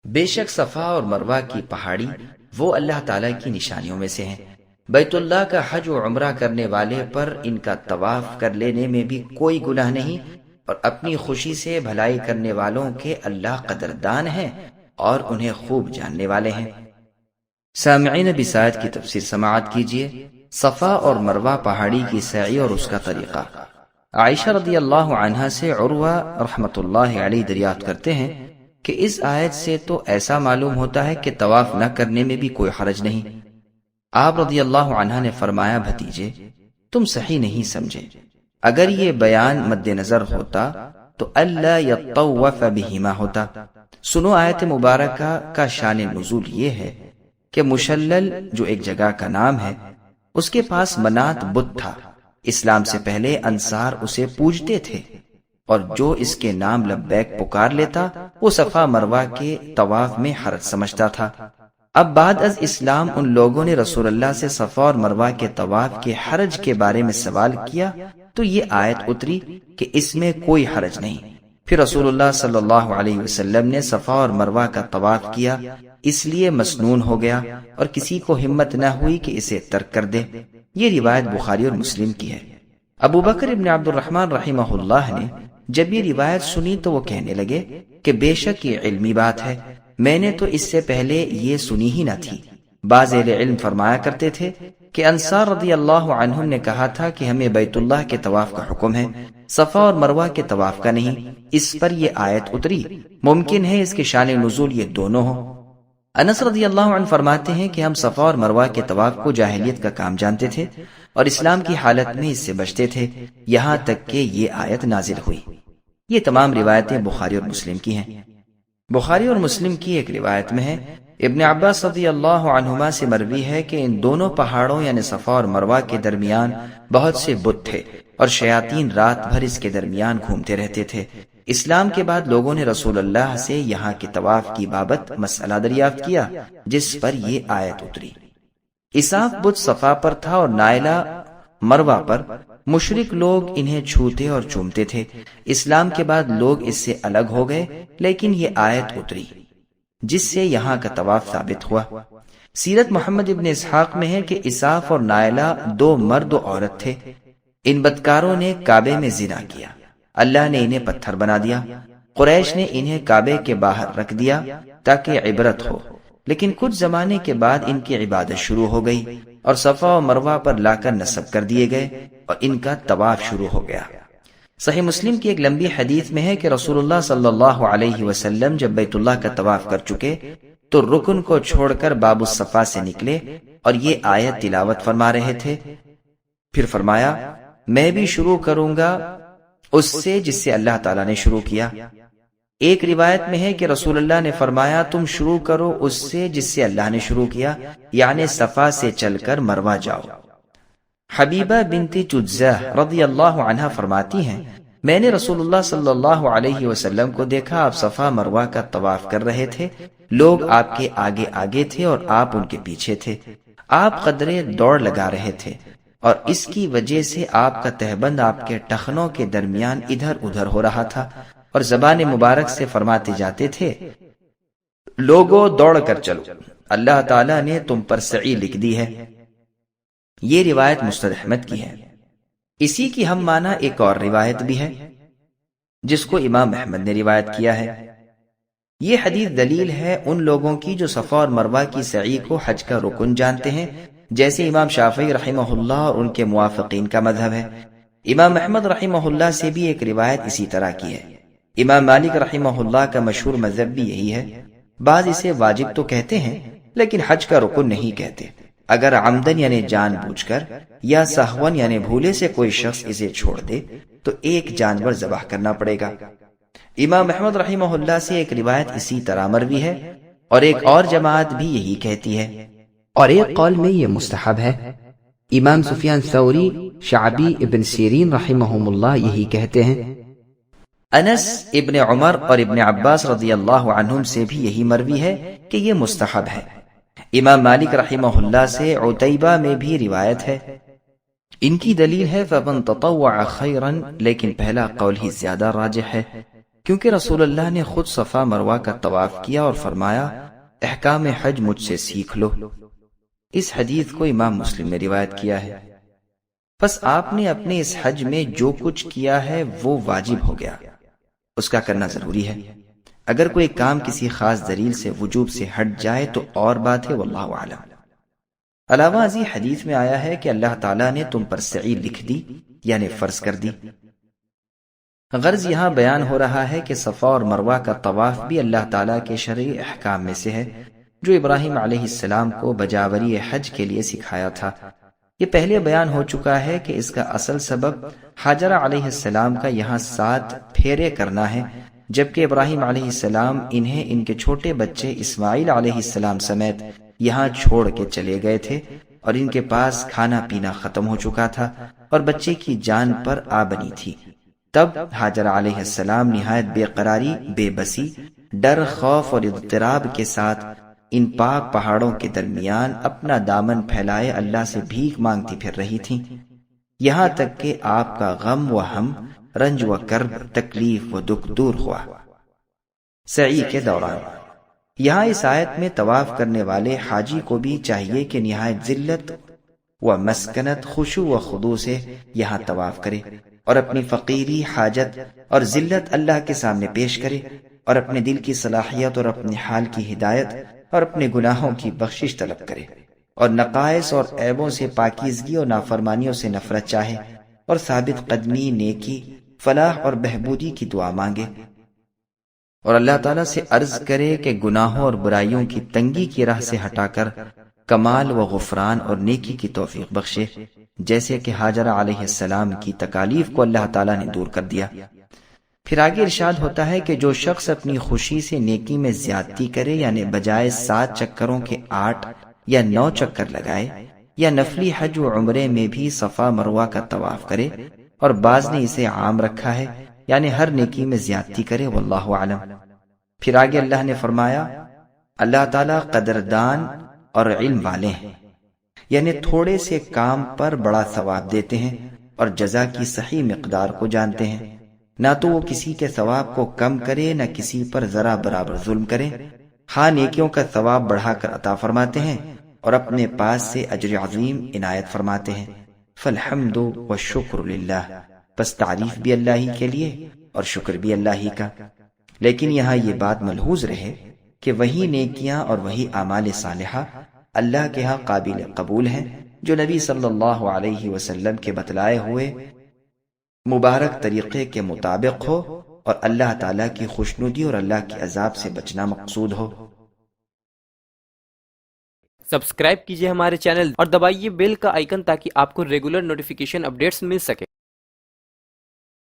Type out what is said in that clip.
بے شک صفا اور مروہ کی پہاڑی وہ اللہ تعالیٰ کی نشانیوں میں سے ہیں۔ بیت اللہ کا حج و عمرہ کرنے والے پر ان کا طواف کر لینے میں بھی کوئی گناہ نہیں، اور اپنی خوشی سے بھلائی کرنے والوں کے اللہ قدردان ہیں اور انہیں خوب جاننے والے ہیں۔ سامعین بسایت کی تفسیر سماعت کیجیے۔ صفا اور مروہ پہاڑی کی سعی اور اس کا طریقہ۔ عائشہ رضی اللہ عنہا سے عروہ رحمۃ اللہ علیہ دریافت کرتے ہیں کہ اس آیت سے تو ایسا معلوم ہوتا ہے کہ طواف نہ کرنے میں بھی کوئی حرج نہیں۔ آپ رضی اللہ عنہ نے فرمایا، بھتیجے تم صحیح نہیں سمجھے، اگر یہ بیان مد نظر ہوتا تو اللہ یطوف بہما ہوتا۔ سنو، آیت مبارکہ کا شان نزول یہ ہے کہ مشلل جو ایک جگہ کا نام ہے، اس کے پاس منات بت تھا۔ اسلام سے پہلے انصار اسے پوجتے تھے، اور جو اس کے نام لبیک پکار لیتا وہ صفا مروہ کے طواف میں حرج سمجھتا تھا۔ اب بعد از اسلام ان لوگوں نے رسول اللہ سے صفا اور مروہ کے طواف کے حرج کے بارے میں سوال کیا تو یہ آیت اتری کہ اس میں کوئی حرج نہیں۔ پھر رسول اللہ صلی اللہ علیہ وسلم نے صفا اور مروہ کا طواف کیا، اس لیے مسنون ہو گیا اور کسی کو ہمت نہ ہوئی کہ اسے ترک کر دے۔ یہ روایت بخاری اور مسلم کی ہے۔ ابو بکر ابن عبد الرحمن رحمہ اللہ نے جب یہ روایت سنی تو وہ کہنے لگے کہ بے شک یہ علمی بات ہے، میں نے تو اس سے پہلے یہ سنی ہی نہ تھی۔ بعض اہل علم فرمایا کرتے تھے کہ انصار رضی اللہ عنہم نے کہا تھا کہ ہمیں بیت اللہ کے طواف کا حکم ہے، صفا اور مروہ کے طواف کا نہیں۔ اس پر یہ آیت اتری۔ ممکن ہے اس کے شان نزول یہ دونوں ہوں۔ انس رضی اللہ عنہ فرماتے ہیں کہ ہم صفا اور مروہ کے طواف کو جاہلیت کا کام جانتے تھے اور اسلام کی حالت میں اس سے بچتے تھے، یہاں تک کہ یہ آیت نازل ہوئی۔ یہ تمام روایتیں بخاری اور مسلم کی ہیں۔ بخاری اور مسلم کی ایک روایت میں ہے، ابن عباس رضی اللہ عنہما سے مروی ہے کہ ان دونوں پہاڑوں یعنی صفا اور مروہ کے درمیان بہت سے بت تھے اور شیاطین رات بھر اس کے درمیان گھومتے رہتے تھے۔ اسلام کے بعد لوگوں نے رسول اللہ سے یہاں کے طواف کی بابت مسئلہ دریافت کیا، جس پر یہ آیت اتری۔ اساف بت صفا پر تھا اور نائلہ مروہ پر۔ مشرک لوگ انہیں چھوتے اور چومتے تھے۔ اسلام کے بعد لوگ اس سے الگ ہو گئے، لیکن یہ آیت اتری جس سے یہاں کا طواف ثابت ہوا۔ سیرت محمد ابن اسحاق میں ہے کہ اساف اور نائلہ دو مرد و عورت تھے۔ ان بدکاروں نے کعبے میں زنا کیا، اللہ نے انہیں پتھر بنا دیا۔ قریش نے انہیں کعبے کے باہر رکھ دیا تاکہ عبرت ہو، لیکن کچھ زمانے کے بعد ان کی عبادت شروع ہو گئی اور صفا و مروہ پر لا کر نصب کر دیے گئے اور ان کا طواف شروع ہو گیا۔ صحیح مسلم کی ایک لمبی حدیث میں ہے کہ رسول اللہ صلی اللہ علیہ وسلم جب بیت اللہ کا طواف کر چکے تو رکن کو چھوڑ کر باب الصفا سے نکلے اور یہ آیت تلاوت فرما رہے تھے۔ پھر فرمایا، میں بھی شروع کروں گا اس سے جس سے اللہ تعالیٰ نے شروع کیا۔ ایک روایت میں ہے کہ رسول اللہ نے فرمایا، تم شروع کرو اس سے جس سے اللہ نے شروع کیا، یعنی صفا سے چل کر مروہ جاؤ۔ حبیبہ بنت جدزہ رضی اللہ عنہ فرماتی ہیں، میں نے رسول اللہ صلی اللہ علیہ وسلم کو دیکھا، آپ صفا مروہ کا طواف کر رہے تھے، لوگ آپ کے آگے آگے تھے اور آپ ان کے پیچھے تھے۔ آپ قدرے دوڑ لگا رہے تھے اور اس کی وجہ سے آپ کا تہبند آپ کے ٹخنوں کے درمیان ادھر ادھر ہو رہا تھا، اور زبان مبارک سے فرماتے جاتے تھے، لوگوں دوڑ کر چلو، اللہ تعالیٰ نے تم پر سعی لکھ دی ہے۔ یہ روایت مسند احمد کی ہے۔ اسی کی ہم معنی ایک اور روایت بھی ہے جس کو امام احمد نے روایت کیا ہے۔ یہ حدیث دلیل ہے ان لوگوں کی جو صفا اور مروہ کی سعی کو حج کا رکن جانتے ہیں، جیسے امام شافعی رحمہ اللہ اور ان کے موافقین کا مذہب ہے۔ امام احمد رحمہ اللہ سے بھی ایک روایت اسی طرح کی ہے۔ امام مالک رحمہ اللہ کا مشہور مذہب بھی یہی ہے۔ بعض اسے واجب تو کہتے ہیں لیکن حج کا رکن نہیں کہتے۔ اگر عمدن یعنی جان بوجھ کر یا سہون یعنی بھولے سے کوئی شخص اسے چھوڑ دے تو ایک جانور ذبح کرنا پڑے گا۔ امام احمد رحمہ اللہ سے ایک روایت اسی طرح مروی ہے اور ایک اور جماعت بھی یہی کہتی ہے، اور ایک قول میں یہ مستحب ہے۔ امام سفیان ثوری، شعبی، ابن سیرین رحمہم اللہ یہی کہتے ہیں۔ انس، ابن عمر اور ابن عباس رضی اللہ عنہم سے بھی یہی مروی ہے کہ یہ مستحب ہے۔ امام مالک رحمہ اللہ سے عتیبہ میں بھی روایت ہے۔ ان کی دلیل ہے فَمَن تَطَوَّعَ خَيْرًا، لیکن پہلا قول ہی زیادہ راجح ہے۔ کیونکہ رسول اللہ نے خود صفا مروہ کا طواف کیا اور فرمایا احکام حج مجھ سے سیکھ لو۔ اس حدیث کو امام مسلم نے روایت کیا ہے۔ پس آپ نے اپنے اس حج میں جو کچھ کیا ہے وہ واجب ہو گیا، اس کا کرنا ضروری ہے۔ اگر کوئی کام کسی خاص دلیل سے وجوب سے ہٹ جائے تو اور بات ہے، واللہ اعلم۔ علاوہ ازیں حدیث میں آیا ہے کہ اللہ تعالیٰ نے تم پر سعی لکھ دی، یعنی فرض کر دی۔ غرض یہاں بیان ہو رہا ہے کہ صفا اور مروہ کا طواف بھی اللہ تعالیٰ کے شرعی احکام میں سے ہے جو ابراہیم علیہ السلام کو بجاوری حج کے لیے سکھایا تھا۔ یہ پہلے بیان ہو چکا ہے کہ اس کا اصل سبب حاجرہ علیہ السلام کا یہاں 7 پھیرے کرنا ہے، جبکہ ابراہیم علیہ السلام انہیں ان کے چھوٹے بچے اسماعیل علیہ السلام سمیت یہاں چھوڑ کے چلے گئے تھے، اور ان کے پاس کھانا پینا ختم ہو چکا تھا اور بچے کی جان پر آ بنی تھی۔ تب حاجرہ علیہ السلام نہایت بے قراری، بے بسی، ڈر، خوف اور اضطراب کے ساتھ ان پاک پہاڑوں کے درمیان اپنا دامن پھیلائے اللہ سے بھیک مانگتی پھر رہی تھیں، یہاں تک کہ آپ کا غم و ہم، رنج و کرب، تکلیف و دکھ دور ہوا۔ سعی کے دوران یہاں اس آیت میں طواف کرنے والے حاجی کو بھی چاہیے کہ نہایت ذلت و مسکنت، خشوع و خضوع سے یہاں طواف کرے اور اپنی فقیری، حاجت اور ذلت اللہ کے سامنے پیش کرے، اور اپنے دل کی صلاحیت اور اپنے حال کی ہدایت اور اپنے گناہوں کی بخشش طلب کرے، اور نقائص اور عیبوں سے پاکیزگی اور نافرمانیوں سے نفرت چاہے، اور ثابت قدمی، نیکی، فلاح اور بہبودی کی دعا مانگے، اور اللہ تعالیٰ سے عرض کرے کہ گناہوں اور برائیوں کی تنگی کی راہ سے ہٹا کر کمال و غفران اور نیکی کی توفیق بخشے، جیسے کہ حاجرہ علیہ السلام کی تکالیف کو اللہ تعالیٰ نے دور کر دیا۔ پھر آگے ارشاد ہوتا ہے کہ جو شخص اپنی خوشی سے نیکی میں زیادتی کرے، یعنی بجائے 7 چکروں کے 8 یا 9 چکر لگائے، یا نفلی حج و عمرے میں بھی صفا مروہ کا طواف کرے، اور بعض نے اسے عام رکھا ہے، یعنی ہر نیکی میں زیادتی کرے، واللہ اعلم۔ پھر آگے اللہ نے فرمایا اللہ تعالیٰ قدردان اور علم والے ہیں، یعنی تھوڑے سے کام پر بڑا ثواب دیتے ہیں اور جزا کی صحیح مقدار کو جانتے ہیں، نہ تو وہ کسی کے ثواب کو کم کرے، نہ کسی پر ذرا برابر ظلم کرے، ہاں نیکیوں کا ثواب بڑھا کر عطا فرماتے ہیں اور اپنے پاس سے اجر عظیم عنایت فرماتے ہیں۔ فالحمد والشکر للہ، بس تعریف بھی اللہ ہی کے لیے اور شکر بھی اللہ ہی کا۔ لیکن یہاں یہ بات ملحوظ رہے کہ وہی نیکیاں اور وہی اعمال صالحہ اللہ کے ہاں قابل قبول ہیں جو نبی صلی اللہ علیہ وسلم کے بتلائے ہوئے مبارک طریقے کے مطابق ہو، اور اللہ تعالیٰ کی خوشنودی اور اللہ کے عذاب سے بچنا مقصود ہو۔ سبسکرائب کیجئے ہمارے چینل اور دبائیے بیل کا آئیکن تاکہ آپ کو ریگولر نوٹیفیکیشن اپڈیٹس مل سکے۔